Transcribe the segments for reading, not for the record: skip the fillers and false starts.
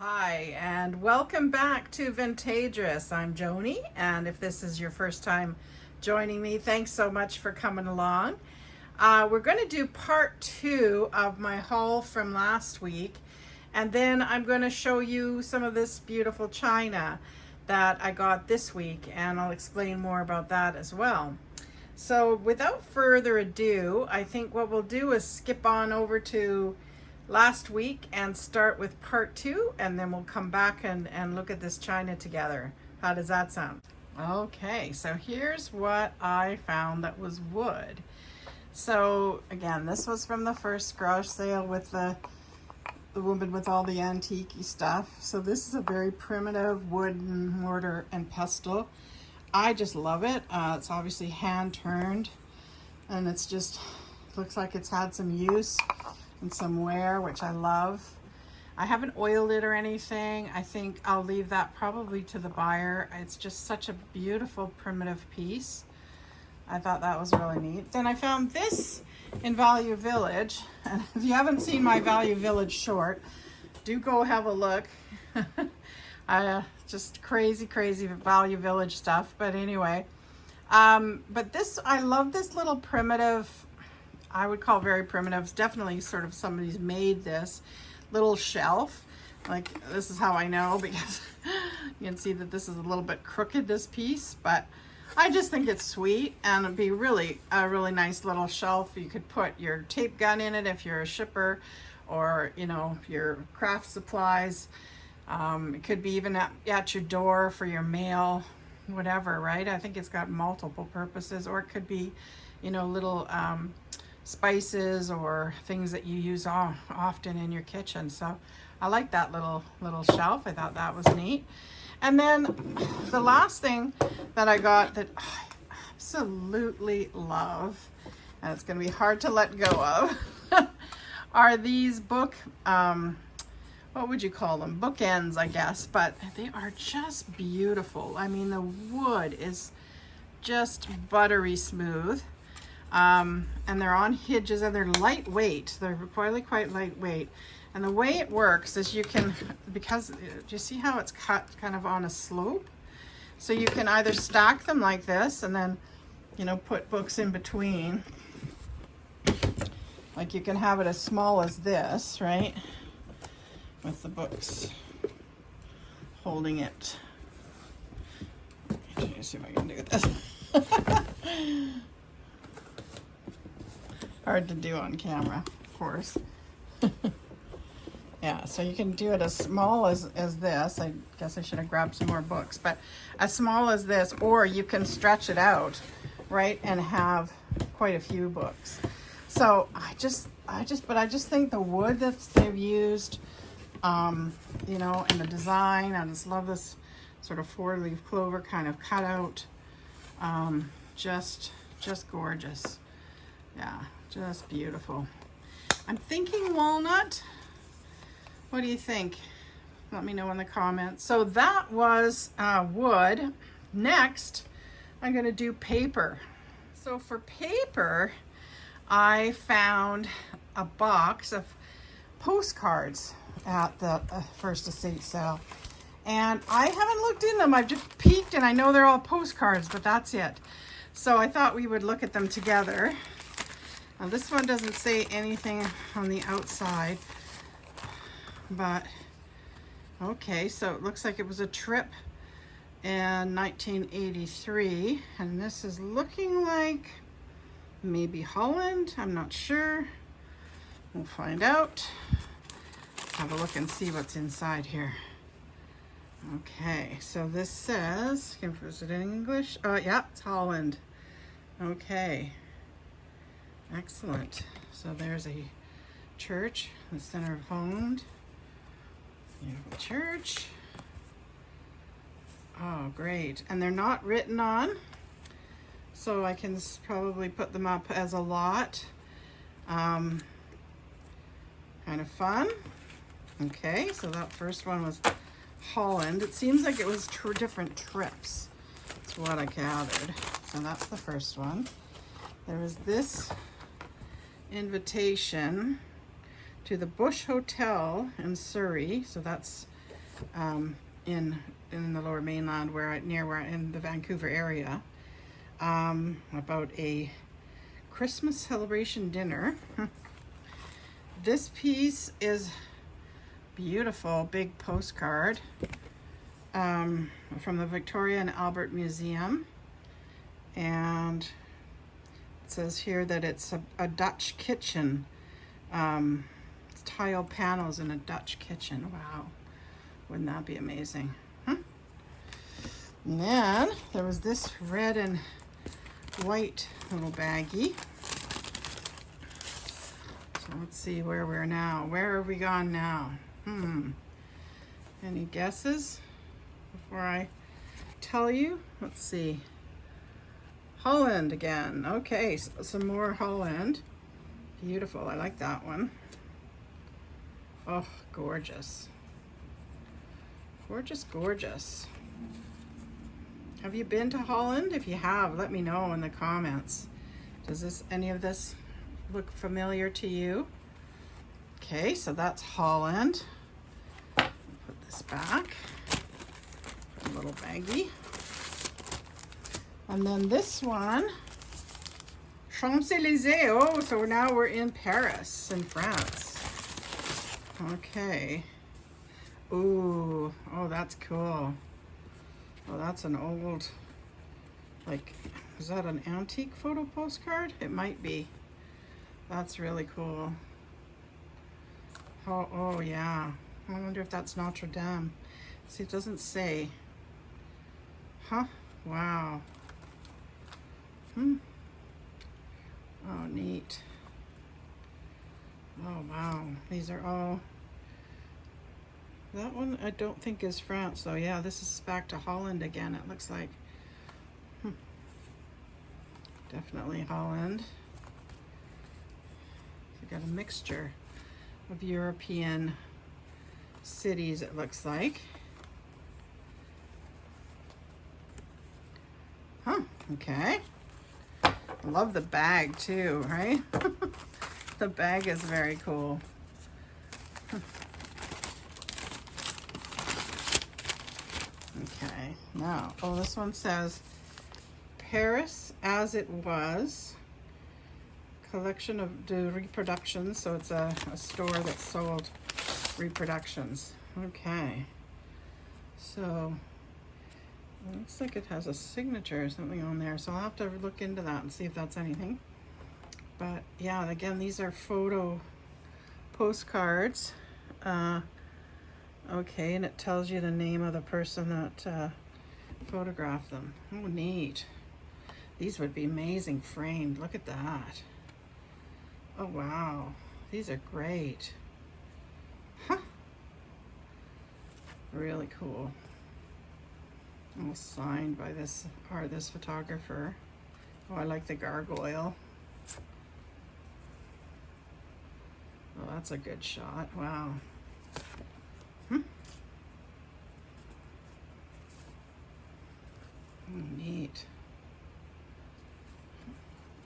Hi, and welcome back to Vintagerous. I'm Joni, and if this is your first time joining me, thanks so much for coming along. We're going to do part 2 of my haul from last week, and then I'm going to show you some of this beautiful china that I got this week, and I'll explain more about that as well. So without further ado, I think what we'll do is skip on over to last week and start with part 2, and then we'll come back and look at this china together. How does that sound? Okay, so here's what I found that was wood. So again, this was from the first garage sale with the woman with all the antique stuff. So this is a very primitive wooden mortar and pestle. I just love it. It's obviously hand turned, and it's just looks like it's had some use and some wear, which I love. I haven't oiled it or anything. I think I'll leave that probably to the buyer. It's just such a beautiful primitive piece. I thought that was really neat. Then I found this in Value Village, and if you haven't seen my Value Village short, do go have a look. Just crazy Value Village stuff, but anyway. But this, I love this little primitive, I would call very primitive. It's definitely sort of somebody's made this little shelf. Like, this is how I know, because you can see that this is a little bit crooked, this piece, but I just think it's sweet, and it'd be really a really nice little shelf. You could put your tape gun in it if you're a shipper, or you know, your craft supplies. It could be even at your door for your mail, whatever, right? I think it's got multiple purposes, or it could be, you know, little spices or things that you use often in your kitchen. So I like that little shelf. I thought that was neat. And then the last thing that I got that I absolutely love, and it's going to be hard to let go of, are these what would you call them? Bookends, I guess, but they are just beautiful. I mean, the wood is just buttery smooth. And they're on hinges, and they're lightweight. They're really quite lightweight. And the way it works is you can, because do you see how it's cut kind of on a slope? So you can either stack them like this and then, you know, put books in between. Like you can have it as small as this, right? With the books holding it. Let me see if I can do this. Hard to do on camera, of course. Yeah, so you can do it as small as this. I guess I should have grabbed some more books, but as small as this, or you can stretch it out, right, and have quite a few books. So I just think the wood that they've used, you know, and the design, I just love this sort of 4-leaf clover kind of cutout. Just gorgeous. Yeah, just beautiful. I'm thinking walnut. What do you think? Let me know in the comments. So that was wood. Next, I'm going to do paper. So for paper, I found a box of postcards at the First Estate sale. And I haven't looked in them. I've just peeked, and I know they're all postcards, but that's it. So I thought we would look at them together. Now this one doesn't say anything on the outside, but okay, so it looks like it was a trip in 1983, and this is looking like maybe Holland. I'm not sure. We'll find out. Have a look and see what's inside here. Okay, so this says, is it in English? Oh yeah, it's Holland. Okay. Excellent. So there's a church, the center of Holland. Beautiful church. Oh, great. And they're not written on, so I can probably put them up as a lot. Kind of fun. Okay, so that first one was Holland. It seems like it was different trips. That's what I gathered. So that's the first one. There was this invitation to the Bush Hotel in Surrey. So that's in the Lower Mainland, near where in the Vancouver area, about a Christmas celebration dinner. This piece is beautiful, big postcard from the Victoria and Albert Museum, and it says here that it's a Dutch kitchen. Tile panels in a Dutch kitchen. Wow, wouldn't that be amazing? Huh? And then there was this red and white little baggie. So let's see where we're now. Where are we gone now? Any guesses before I tell you? Let's see. Holland again. Okay, so some more Holland. Beautiful. I like that one. Oh, gorgeous. Gorgeous, gorgeous. Have you been to Holland? If you have, let me know in the comments. Does any of this look familiar to you? Okay, so that's Holland. Put this back. A little baggie. And then this one, Champs-Élysées. Oh, so now we're in Paris, in France. Okay. Ooh, oh, that's cool. Oh, that's an old, like, is that an antique photo postcard? It might be. That's really cool. Oh yeah. I wonder if that's Notre Dame. See, it doesn't say. Huh? Wow. Oh, neat. Oh, wow. These are all... That one I don't think is France, though. Yeah, this is back to Holland again, it looks like. Definitely Holland. We've got a mixture of European cities, it looks like. Huh, okay. I love the bag too, right? The bag is very cool. Okay, now, oh, this one says Paris as it was. Collection of the reproductions, so it's a store that sold reproductions. Okay, so it looks like it has a signature or something on there, so I'll have to look into that and see if that's anything. But yeah, again, these are photo postcards. Okay, and it tells you the name of the person that photographed them. Oh, neat. These would be amazing framed. Look at that. Oh, wow. These are great. Huh. Really cool. All signed by this photographer. Oh, I like the gargoyle. Oh, that's a good shot. Wow. Neat.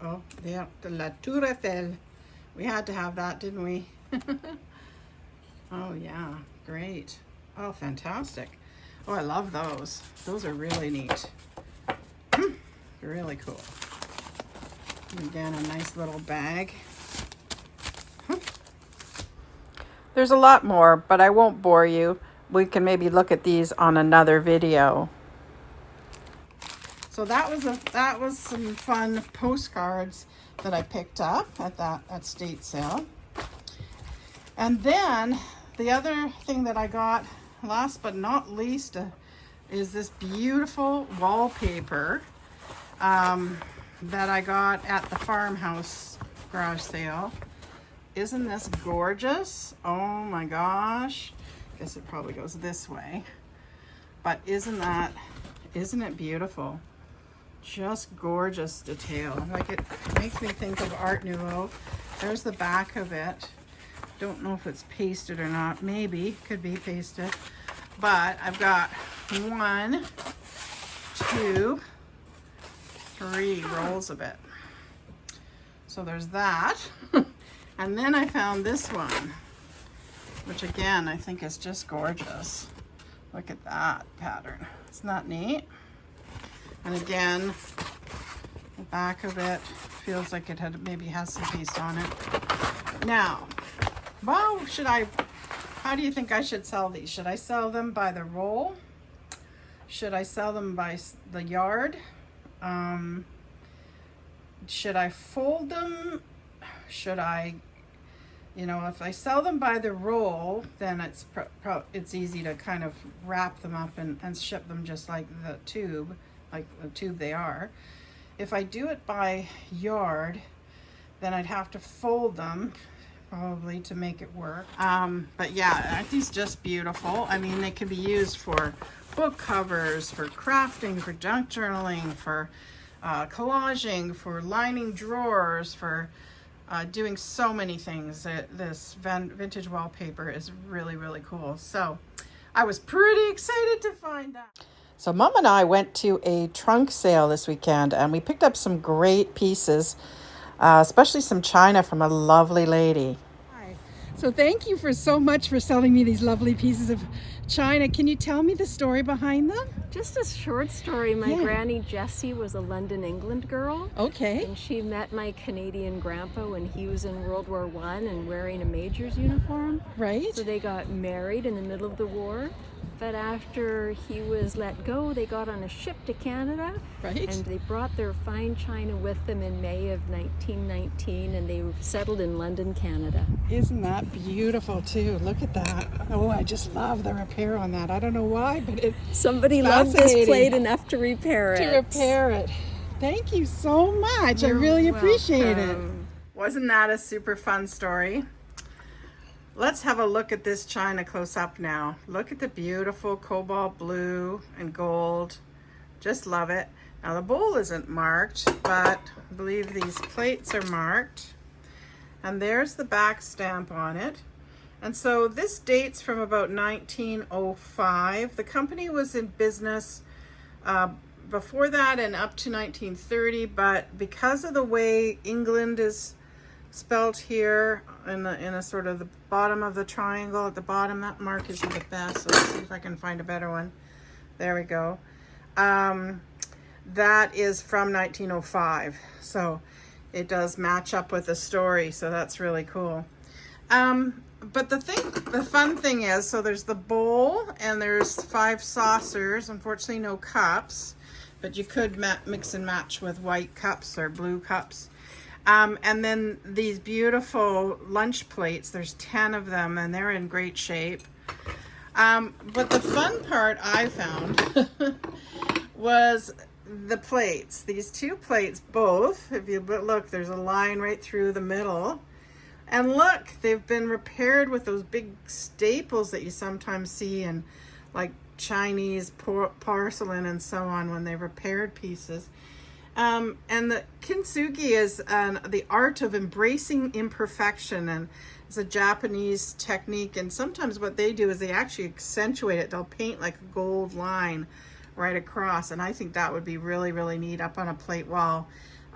Oh, yeah, the La Tour Eiffel. We had to have that, didn't we? Oh, yeah, great. Oh, fantastic. Oh, I love those. Those are really neat. Really cool. And again, a nice little bag. There's a lot more, but I won't bore you. We can maybe look at these on another video. So that was some fun postcards that I picked up at state sale. And then the other thing that I got, last but not least, is this beautiful wallpaper that I got at the farmhouse garage sale. Isn't this gorgeous? Oh my gosh. I guess it probably goes this way. But isn't it beautiful? Just gorgeous detail. Like, it makes me think of Art Nouveau. There's the back of it. Don't know if it's pasted or not. Maybe, could be pasted. But I've got 1, 2, 3 rolls of it. So there's that. And then I found this one, which again, I think is just gorgeous. Look at that pattern. Isn't that neat? And again, the back of it feels like it had maybe has some paste on it. Now, well, how do you think I should sell these? Should I sell them by the roll? Should I sell them by the yard? Should I fold them? Should I, if I sell them by the roll, then it's easy to kind of wrap them up and ship them just like the tube they are. If I do it by yard, then I'd have to fold them probably to make it work. But yeah, aren't these just beautiful? I mean, they can be used for book covers, for crafting, for junk journaling, for collaging, for lining drawers, for doing so many things. This vintage wallpaper is really, really cool. So I was pretty excited to find that. So Mom and I went to a trunk sale this weekend and we picked up some great pieces, especially some china from a lovely lady. Hi. So thank you so much for selling me these lovely pieces of china. Can you tell me the story behind them? Just a short story. My granny Jessie was a London, England girl. Okay. And she met my Canadian grandpa when he was in World War I and wearing a major's uniform. Right. So they got married in the middle of the war. But after he was let go, they got on a ship to Canada. Right. And they brought their fine china with them in May of 1919, and they settled in London, Canada. Isn't that beautiful too? Look at that. Oh, I just love the repair on that. I don't know why, but somebody loved this plate enough to repair it. Thank you so much. I really appreciate it. Wasn't that a super fun story? Let's have a look at this china close up now. Look at the beautiful cobalt blue and gold. Just love it. Now the bowl isn't marked, but I believe these plates are marked. And there's the back stamp on it. And so this dates from about 1905. The company was in business before that and up to 1930, but because of the way England is spelt here in a sort of the bottom of the triangle at the bottom, that mark isn't the best. So let's see if I can find a better one. There we go. That is from 1905. So it does match up with the story. So that's really cool. But the fun thing is, so there's the bowl and there's 5 saucers, unfortunately no cups, but you could mix and match with white cups or blue cups. And then these beautiful lunch plates, there's 10 of them and they're in great shape. But the fun part I found was the plates. These 2 plates, both, if you look, there's a line right through the middle. And look, they've been repaired with those big staples that you sometimes see in like Chinese porcelain and so on when they repaired pieces. And the kintsugi is the art of embracing imperfection, and it's a Japanese technique. And sometimes what they do is they actually accentuate it. They'll paint like a gold line right across. And I think that would be really, really neat up on a plate wall.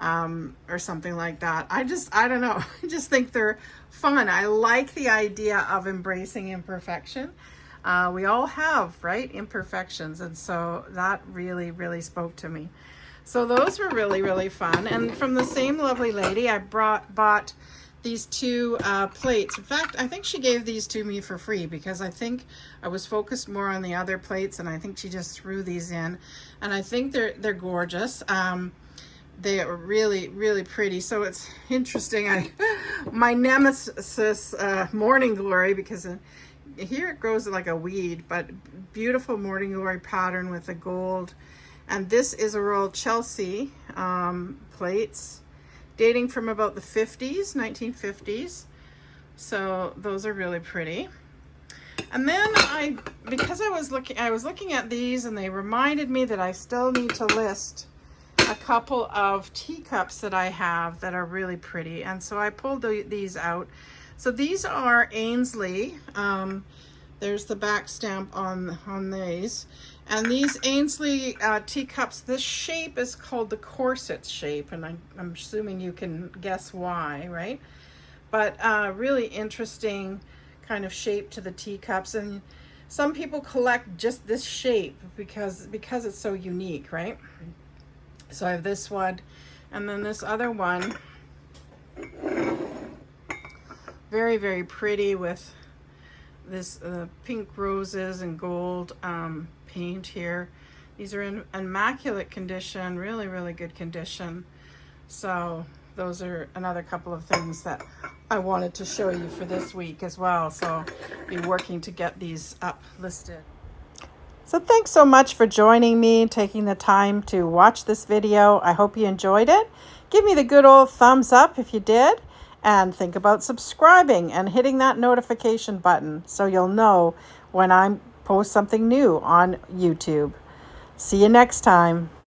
Or something like that. I don't know. I just think they're fun. I like the idea of embracing imperfection. We all have, right, imperfections. And so that really, really spoke to me. So those were really, really fun. And from the same lovely lady, I bought these 2 plates. In fact, I think she gave these to me for free because I think I was focused more on the other plates, and I think she just threw these in. And I think they're gorgeous. They are really, really pretty. So it's interesting. My nemesis, morning glory, because here it grows like a weed, but beautiful morning glory pattern with the gold. And this is a Royal Chelsea plates dating from about the 50s, 1950s. So those are really pretty. And then because I was looking at these and they reminded me that I still need to list a couple of teacups that I have that are really pretty, and so I pulled these out. So these are Ainsley. There's the back stamp on these, and these Ainsley teacups. This shape is called the corset shape, and I'm assuming you can guess why, right? But really interesting kind of shape to the teacups, and some people collect just this shape because it's so unique, right? So I have this one, and then this other one, very, very pretty with this pink roses and gold paint here. These are in immaculate condition, really, really good condition. So those are another couple of things that I wanted to show you for this week as well. So I'll be working to get these up listed. So thanks so much for joining me, taking the time to watch this video. I hope you enjoyed it. Give me the good old thumbs up if you did, and think about subscribing and hitting that notification button so you'll know when I post something new on YouTube. See you next time.